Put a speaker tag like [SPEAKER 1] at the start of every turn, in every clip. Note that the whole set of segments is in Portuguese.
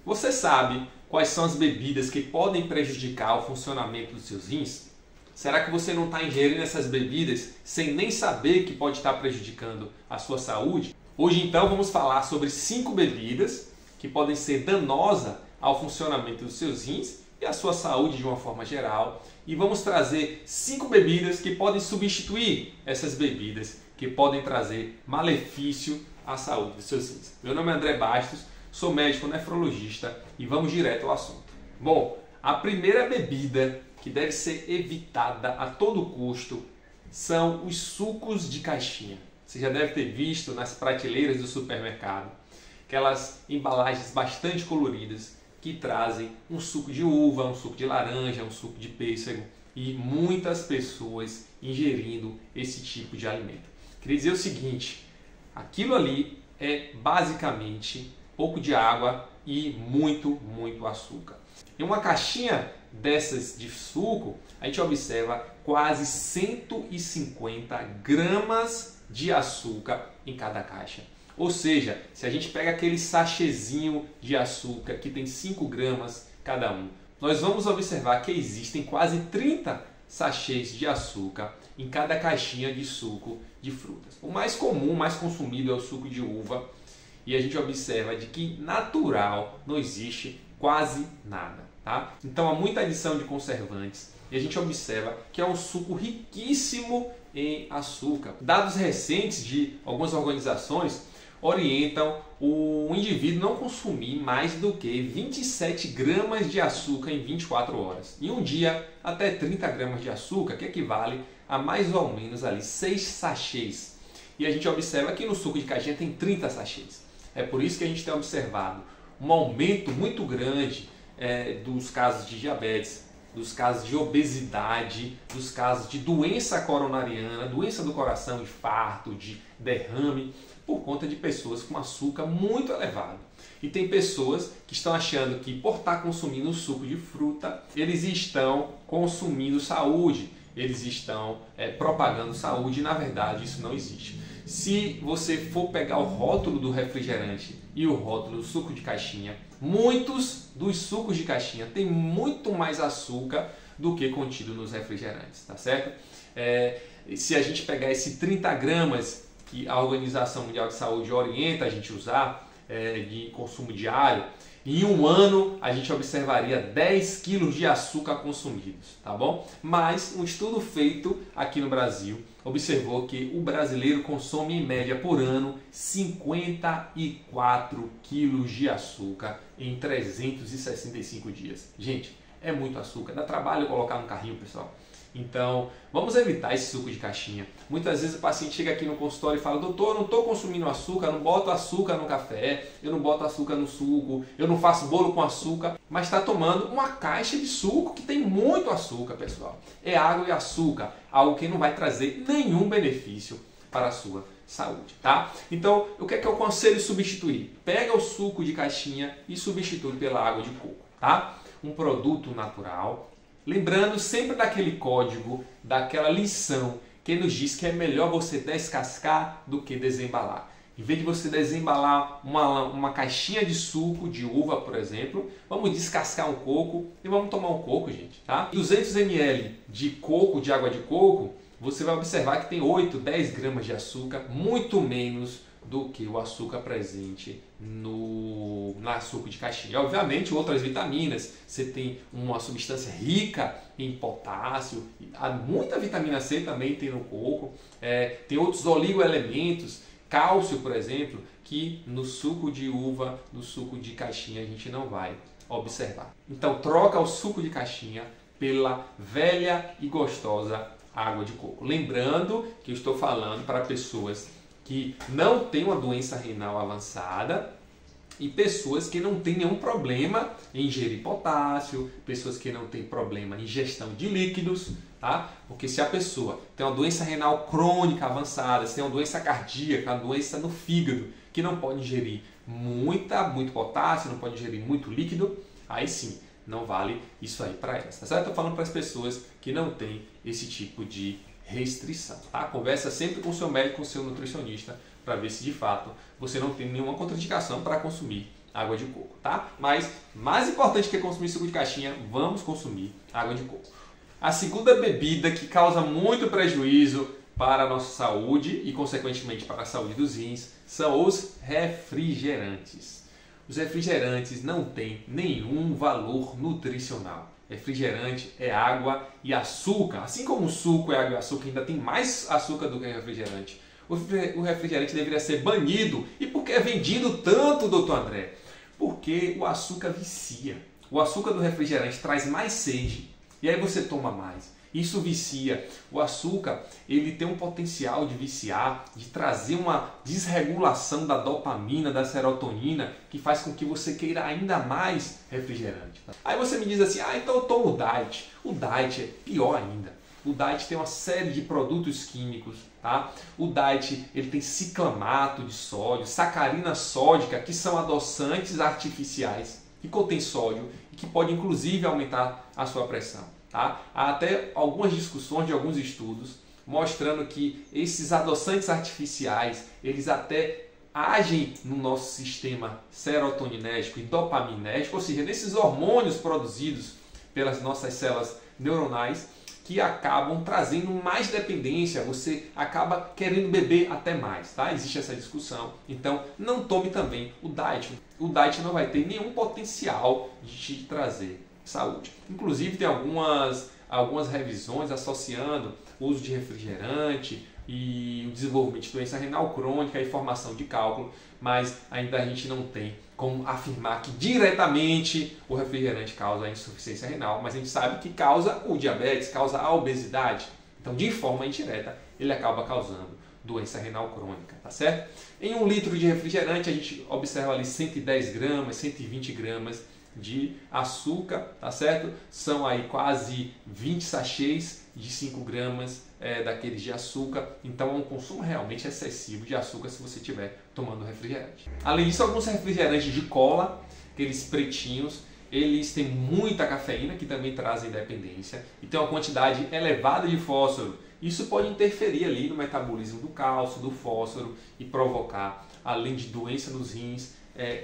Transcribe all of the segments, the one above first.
[SPEAKER 1] Você sabe quais são as bebidas que podem prejudicar o funcionamento dos seus rins? Será que você não está ingerindo essas bebidas sem nem saber que pode estar prejudicando a sua saúde? Hoje então vamos falar sobre 5 bebidas que podem ser danosas ao funcionamento dos seus rins e à sua saúde de uma forma geral. E vamos trazer 5 bebidas que podem substituir essas bebidas que podem trazer malefício à saúde dos seus rins. Meu nome é André Bastos, sou médico nefrologista e vamos direto ao assunto. Bom, a primeira bebida que deve ser evitada a todo custo são os sucos de caixinha. Você já deve ter visto nas prateleiras do supermercado aquelas embalagens bastante coloridas que trazem um suco de uva, um suco de laranja, um suco de pêssego e muitas pessoas ingerindo esse tipo de alimento. Queria dizer o seguinte, aquilo ali é basicamente pouco de água e muito açúcar. Em uma caixinha dessas de suco, a gente observa quase 150 gramas de açúcar em cada caixa. Ou seja, se a gente pega aquele sachêzinho de açúcar que tem 5 gramas cada um, nós vamos observar que existem quase 30 sachês de açúcar em cada caixinha de suco de frutas. O mais comum, o mais consumido é o suco de uva e a gente observa de que natural não existe quase nada. Tá? Então há muita adição de conservantes e a gente observa que é um suco riquíssimo em açúcar. Dados recentes de algumas organizações orientam o indivíduo não consumir mais do que 27 gramas de açúcar em 24 horas. Em um dia, até 30 gramas de açúcar, que equivale a mais ou menos ali 6 sachês. E a gente observa que no suco de caixinha tem 30 sachês. É por isso que a gente tem observado um aumento muito grande dos casos de diabetes, dos casos de obesidade, dos casos de doença coronariana, doença do coração, infarto, de derrame, por conta de pessoas com açúcar muito elevado. E tem pessoas que estão achando que por estar consumindo suco de fruta, eles estão consumindo saúde, eles estão propagando saúde e na verdade isso não existe. Se você for pegar o rótulo do refrigerante e o rótulo do suco de caixinha, muitos dos sucos de caixinha têm muito mais açúcar do que contido nos refrigerantes, tá certo? Se a gente pegar esse 30 gramas que a Organização Mundial de Saúde orienta a gente usar de consumo diário, em um ano a gente observaria 10 quilos de açúcar consumidos, tá bom? Mas um estudo feito aqui no Brasil observou que o brasileiro consome em média por ano 54 quilos de açúcar em 365 dias. Gente, é muito açúcar, dá trabalho colocar no carrinho, pessoal. Então, vamos evitar esse suco de caixinha. Muitas vezes o paciente chega aqui no consultório e fala: doutor, eu não estou consumindo açúcar, eu não boto açúcar no café, eu não boto açúcar no suco, eu não faço bolo com açúcar, mas está tomando uma caixa de suco que tem muito açúcar, pessoal. É água e açúcar, algo que não vai trazer nenhum benefício para a sua saúde, tá? Então, o que é que eu aconselho substituir? Pega o suco de caixinha e substitui pela água de coco, tá? Um produto natural. Lembrando sempre daquele código, daquela lição que nos diz que é melhor você descascar do que desembalar. Em vez de você desembalar uma caixinha de suco de uva, por exemplo, vamos descascar um coco e vamos tomar um coco, gente. Tá? 200 ml de coco, de água de coco, você vai observar que tem 8, 10 gramas de açúcar, muito menos do que o açúcar presente no suco de caixinha. E, obviamente, outras vitaminas, você tem uma substância rica em potássio, há muita vitamina C também tem no coco, tem outros oligoelementos, cálcio, por exemplo, que no suco de uva, no suco de caixinha a gente não vai observar. Então, troca o suco de caixinha pela velha e gostosa água de coco. Lembrando que eu estou falando para pessoas que não têm uma doença renal avançada e pessoas que não têm nenhum problema em ingerir potássio, pessoas que não têm problema em ingestão de líquidos, tá? Porque se a pessoa tem uma doença renal crônica avançada, se tem uma doença cardíaca, uma doença no fígado, que não pode ingerir muito potássio, não pode ingerir muito líquido, aí sim, não vale isso aí para elas, tá certo? Estou falando para as pessoas que não têm esse tipo de restrição, tá? Conversa sempre com o seu médico, com o seu nutricionista, para ver se de fato você não tem nenhuma contraindicação para consumir água de coco, tá? Mas mais importante que consumir suco de caixinha, vamos consumir água de coco. A segunda bebida que causa muito prejuízo para a nossa saúde e, consequentemente, para a saúde dos rins são os refrigerantes. Os refrigerantes não têm nenhum valor nutricional. Refrigerante é água e açúcar. Assim como o suco é água e açúcar, ainda tem mais açúcar do que o refrigerante. O refrigerante deveria ser banido. E por que é vendido tanto, doutor André? Porque o açúcar vicia. O açúcar do refrigerante traz mais sede e aí você toma mais. Isso vicia. O açúcar, ele tem um potencial de viciar, de trazer uma desregulação da dopamina, da serotonina, que faz com que você queira ainda mais refrigerante. Aí você me diz assim, então eu tomo o Diet. O Diet é pior ainda. O Diet tem uma série de produtos químicos, tá? O Diet, ele tem ciclamato de sódio, sacarina sódica, que são adoçantes artificiais, que contém sódio e que pode inclusive aumentar a sua pressão. Tá? Há até algumas discussões de alguns estudos mostrando que esses adoçantes artificiais, eles até agem no nosso sistema serotoninérgico e dopaminérgico, ou seja, nesses hormônios produzidos pelas nossas células neuronais, que acabam trazendo mais dependência, você acaba querendo beber até mais, tá? Existe essa discussão, então não tome também o Diet. O Diet não vai ter nenhum potencial de te trazer saúde. Inclusive tem algumas revisões associando o uso de refrigerante e o desenvolvimento de doença renal crônica e formação de cálculo, mas ainda a gente não tem como afirmar que diretamente o refrigerante causa a insuficiência renal, mas a gente sabe que causa o diabetes, causa a obesidade. Então, de forma indireta, ele acaba causando doença renal crônica, tá certo? Em 1 litro de refrigerante, a gente observa ali 110 gramas, 120 gramas de açúcar, tá certo? São aí quase 20 sachês de 5 gramas daqueles de açúcar, então é um consumo realmente excessivo de açúcar se você estiver tomando refrigerante. Além disso, alguns refrigerantes de cola, aqueles pretinhos, eles têm muita cafeína, que também trazem dependência, e tem uma quantidade elevada de fósforo. Isso pode interferir ali no metabolismo do cálcio, do fósforo e provocar, além de doença nos rins,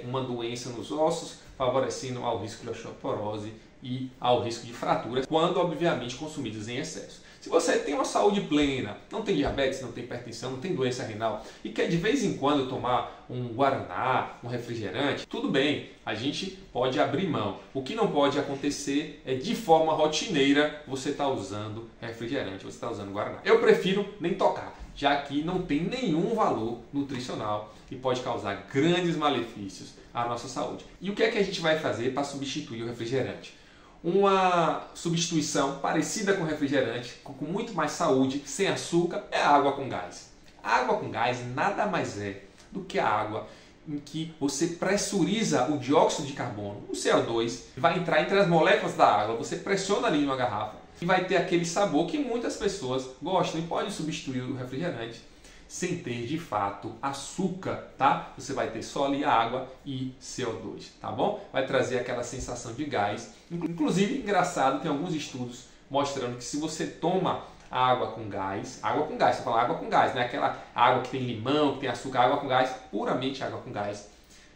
[SPEAKER 1] uma doença nos ossos, favorecendo ao risco de osteoporose e ao risco de fraturas, quando obviamente consumidos em excesso. Se você tem uma saúde plena, não tem diabetes, não tem hipertensão, não tem doença renal e quer de vez em quando tomar um guaraná, um refrigerante, tudo bem, a gente pode abrir mão. O que não pode acontecer é de forma rotineira você estar usando refrigerante, você está usando guaraná. Eu prefiro nem tocar, já que não tem nenhum valor nutricional e pode causar grandes malefícios à nossa saúde. E o que é que a gente vai fazer para substituir o refrigerante? Uma substituição parecida com o refrigerante, com muito mais saúde, sem açúcar, é a água com gás. A água com gás nada mais é do que a água em que você pressuriza o dióxido de carbono, o CO2, vai entrar entre as moléculas da água, você pressiona ali numa garrafa e vai ter aquele sabor que muitas pessoas gostam e pode substituir o refrigerante sem ter de fato açúcar, tá? Você vai ter só ali água e CO2, tá bom? Vai trazer aquela sensação de gás. Inclusive, engraçado, tem alguns estudos mostrando que se você toma água com gás, você fala água com gás, né? Aquela água que tem limão, que tem açúcar, água com gás, puramente água com gás.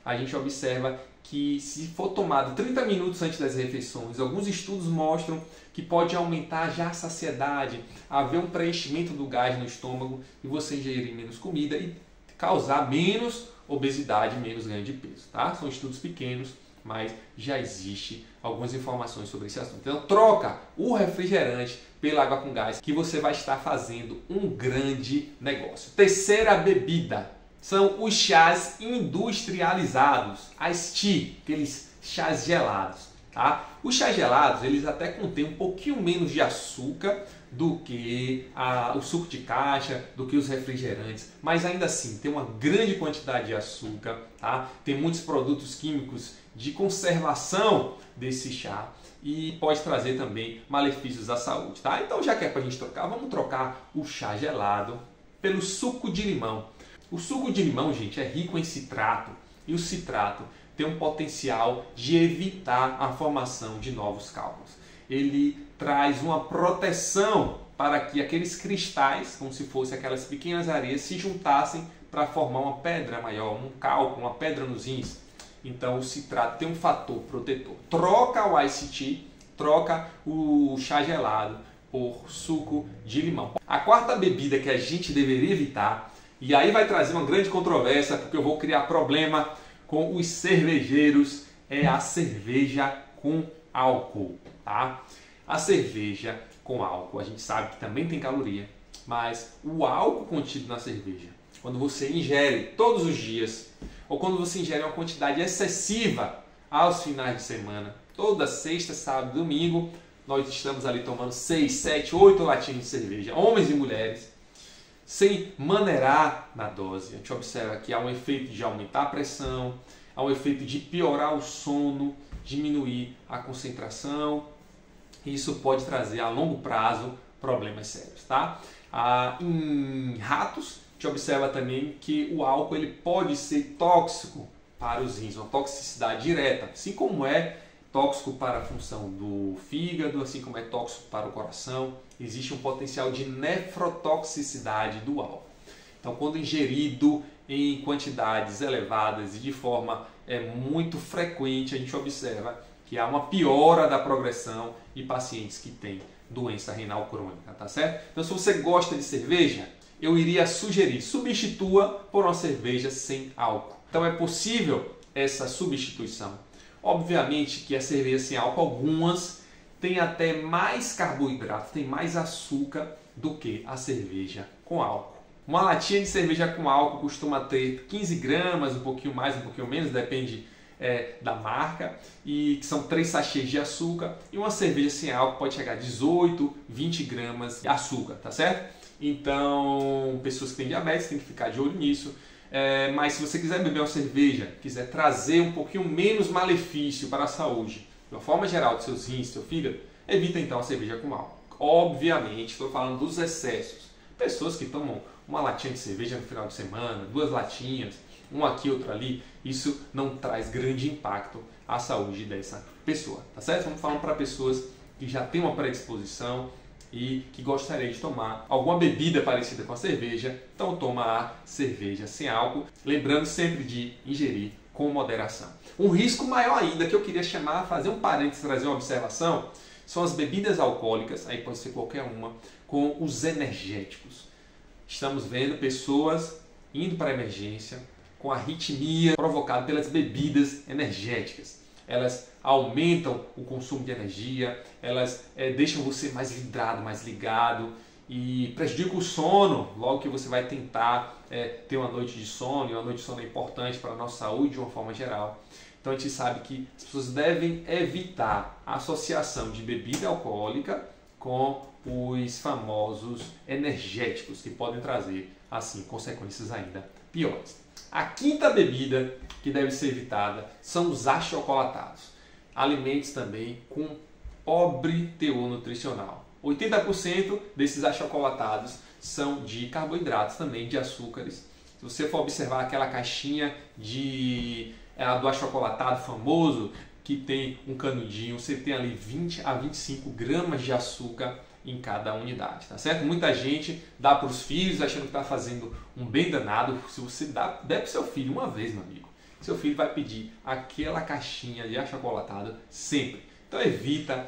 [SPEAKER 1] A gente observa que se for tomado 30 minutos antes das refeições, alguns estudos mostram que pode aumentar já a saciedade, haver um preenchimento do gás no estômago e você ingerir menos comida e causar menos obesidade, menos ganho de peso, tá? São estudos pequenos, mas já existe algumas informações sobre esse assunto. Então troca o refrigerante pela água com gás que você vai estar fazendo um grande negócio. Terceira bebida são os chás industrializados, as tea, aqueles chás gelados. Tá? Os chás gelados, eles até contêm um pouquinho menos de açúcar do que o suco de caixa, do que os refrigerantes, mas ainda assim tem uma grande quantidade de açúcar, tá? Tem muitos produtos químicos de conservação desse chá e pode trazer também malefícios à saúde. Tá? Então já que é para a gente trocar, vamos trocar o chá gelado pelo suco de limão. O suco de limão, gente, é rico em citrato e o citrato tem um potencial de evitar a formação de novos cálculos. Ele traz uma proteção para que aqueles cristais, como se fossem aquelas pequenas areias, se juntassem para formar uma pedra maior, um cálculo, uma pedra nos rins. Então o citrato tem um fator protetor. Troca o Ice Tea, troca o chá gelado por suco de limão. A quarta bebida que a gente deveria evitar, e aí vai trazer uma grande controvérsia, porque eu vou criar problema com os cervejeiros, é a cerveja com álcool, tá? A cerveja com álcool, a gente sabe que também tem caloria, mas o álcool contido na cerveja, quando você ingere todos os dias, ou quando você ingere uma quantidade excessiva aos finais de semana, toda sexta, sábado e domingo, nós estamos ali tomando 6, 7, 8 latinhas de cerveja, homens e mulheres, sem maneirar na dose. A gente observa que há um efeito de aumentar a pressão, há um efeito de piorar o sono, diminuir a concentração. Isso pode trazer a longo prazo problemas sérios, tá? Em ratos, a gente observa também que o álcool ele pode ser tóxico para os rins, uma toxicidade direta, assim como é tóxico para a função do fígado, assim como é tóxico para o coração. Existe um potencial de nefrotoxicidade do álcool. Então, quando ingerido em quantidades elevadas e de forma muito frequente, a gente observa que há uma piora da progressão de pacientes que têm doença renal crônica, tá certo? Então, se você gosta de cerveja, eu iria sugerir, substitua por uma cerveja sem álcool. Então, é possível essa substituição. Obviamente que a cerveja sem álcool, algumas têm até mais carboidrato, tem mais açúcar do que a cerveja com álcool. Uma latinha de cerveja com álcool costuma ter 15 gramas, um pouquinho mais, um pouquinho menos, depende da marca, e que são 3 sachês de açúcar, e uma cerveja sem álcool pode chegar a 18, 20 gramas de açúcar, tá certo? Então, pessoas que têm diabetes têm que ficar de olho nisso. Mas se você quiser beber uma cerveja, quiser trazer um pouquinho menos malefício para a saúde, de uma forma geral, dos seus rins, do seu fígado, evita então a cerveja com álcool. Obviamente, estou falando dos excessos. Pessoas que tomam uma latinha de cerveja no final de semana, 2 latinhas, um aqui, outro ali, isso não traz grande impacto à saúde dessa pessoa, tá certo? Estamos falando para pessoas que já têm uma predisposição e que gostaria de tomar alguma bebida parecida com a cerveja, então toma a cerveja sem álcool, lembrando sempre de ingerir com moderação. Um risco maior ainda que eu queria chamar, fazer um parênteses, trazer uma observação, são as bebidas alcoólicas, aí pode ser qualquer uma, com os energéticos. Estamos vendo pessoas indo para a emergência com arritmia provocada pelas bebidas energéticas. Elas aumentam o consumo de energia, elas deixam você mais vidrado, mais ligado e prejudicam o sono, logo que você vai tentar ter uma noite de sono, e uma noite de sono é importante para a nossa saúde de uma forma geral. Então a gente sabe que as pessoas devem evitar a associação de bebida alcoólica com os famosos energéticos, que podem trazer, assim, consequências ainda piores. A quinta bebida que deve ser evitada são os achocolatados. Alimentos também com pobre teor nutricional. 80% desses achocolatados são de carboidratos também, de açúcares. Se você for observar aquela caixinha do achocolatado famoso, que tem um canudinho, você tem ali 20 a 25 gramas de açúcar em cada unidade, tá certo? Muita gente dá para os filhos achando que está fazendo um bem danado. Se você der para o seu filho uma vez, meu amigo, seu filho vai pedir aquela caixinha de achocolatado sempre. Então evita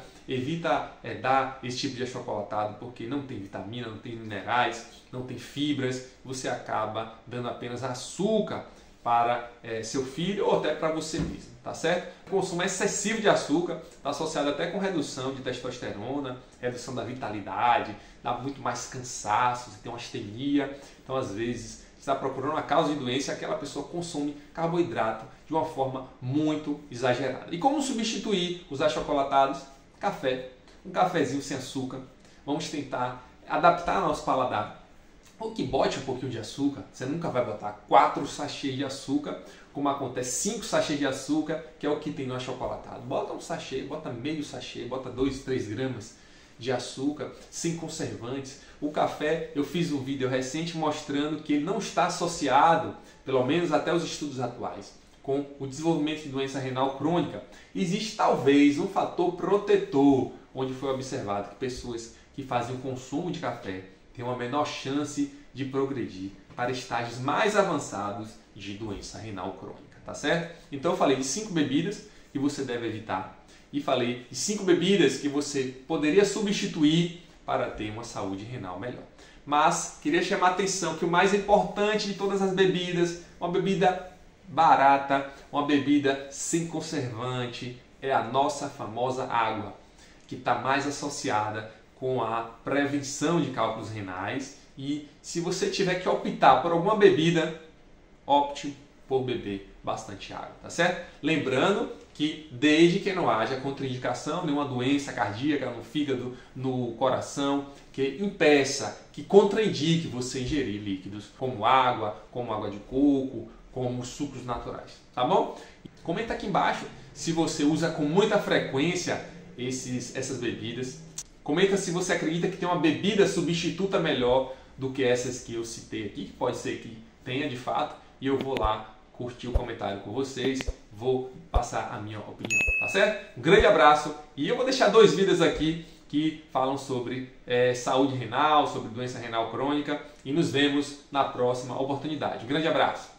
[SPEAKER 1] dar esse tipo de achocolatado, porque não tem vitamina, não tem minerais, não tem fibras, você acaba dando apenas açúcar para seu filho ou até para você mesmo, tá certo? O consumo excessivo de açúcar está associado até com redução de testosterona, redução da vitalidade, dá muito mais cansaço, você tem uma astenia. Então, às vezes, você está procurando uma causa de doença e aquela pessoa consome carboidrato de uma forma muito exagerada. E como substituir os achocolatados? Café, um cafezinho sem açúcar. Vamos tentar adaptar nosso paladar. Ou que bote um pouquinho de açúcar, você nunca vai botar 4 sachês de açúcar, como acontece 5 sachês de açúcar, que é o que tem no achocolatado. Bota um sachê, bota meio sachê, bota 2, 3 gramas de açúcar, sem conservantes. O café, eu fiz um vídeo recente mostrando que ele não está associado, pelo menos até os estudos atuais, com o desenvolvimento de doença renal crônica. Existe talvez um fator protetor, onde foi observado que pessoas que fazem o consumo de café tem uma menor chance de progredir para estágios mais avançados de doença renal crônica. tá certo? Então eu falei de 5 bebidas que você deve evitar e falei de 5 bebidas que você poderia substituir para ter uma saúde renal melhor. Mas queria chamar a atenção que o mais importante de todas as bebidas, uma bebida barata, uma bebida sem conservante, é a nossa famosa água, que está mais associada com a prevenção de cálculos renais. E se você tiver que optar por alguma bebida, opte por beber bastante água, tá certo? Lembrando que desde que não haja contraindicação, nenhuma doença cardíaca no fígado, no coração, que impeça, que contraindique você ingerir líquidos como água de coco, como sucos naturais, tá bom? Comenta aqui embaixo se você usa com muita frequência essas bebidas. Comenta se você acredita que tem uma bebida substituta melhor do que essas que eu citei aqui, que pode ser que tenha de fato, e eu vou lá curtir o comentário com vocês, vou passar a minha opinião, tá certo? Um grande abraço e eu vou deixar 2 vídeos aqui que falam sobre saúde renal, sobre doença renal crônica e nos vemos na próxima oportunidade. Um grande abraço!